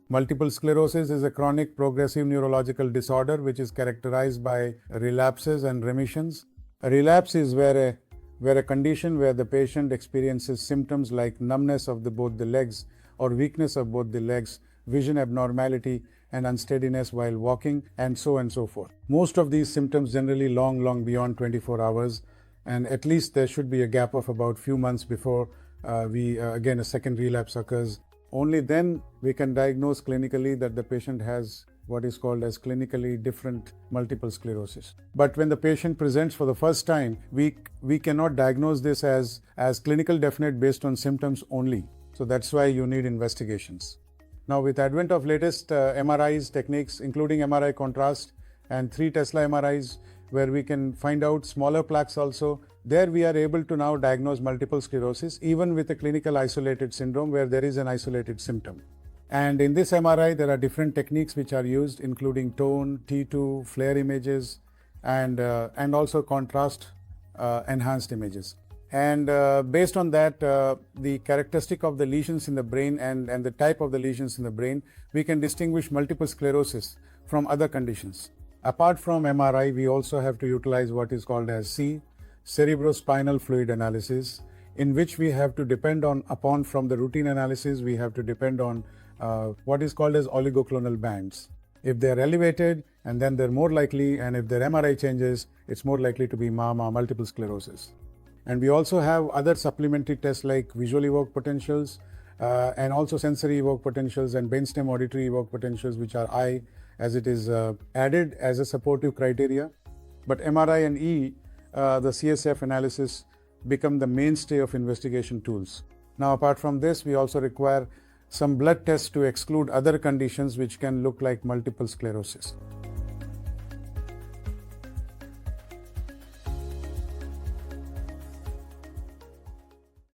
Multiple sclerosis is a chronic progressive neurological disorder which is characterized by relapses and remissions. A relapse is where a condition where the patient experiences symptoms like numbness of both the legs or weakness of both the legs, vision abnormality and unsteadiness while walking, and so forth. Most of these symptoms generally long beyond 24 hours, and at least there should be a gap of about few months before again a second relapse occurs. Only then we can diagnose clinically that the patient has what is called as clinically different multiple sclerosis. But when the patient presents for the first time, we cannot diagnose this as clinical definite based on symptoms only. So that's why you need investigations. Now, with advent of latest MRIs techniques, including MRI contrast and 3 Tesla MRIs, where we can find out smaller plaques also, there we are able to now diagnose multiple sclerosis, even with a clinical isolated syndrome where there is an isolated symptom. And in this MRI, there are different techniques which are used, including tone, T2, FLAIR images, and also contrast enhanced images. And based on that, the characteristic of the lesions in the brain and the type of the lesions in the brain, we can distinguish multiple sclerosis from other conditions. Apart from MRI, we also have to utilize what is called as cerebrospinal fluid analysis, in which we have to depend upon from the routine analysis, we have to depend on what is called as oligoclonal bands. If they are elevated, and then they're more likely, and if their MRI changes, it's more likely to be multiple sclerosis. And we also have other supplementary tests like visual evoked potentials and also sensory evoked potentials and brainstem auditory evoked potentials, which are eye, as it is added as a supportive criteria. But MRI and the CSF analysis become the mainstay of investigation tools. Now, apart from this, we also require some blood tests to exclude other conditions which can look like multiple sclerosis.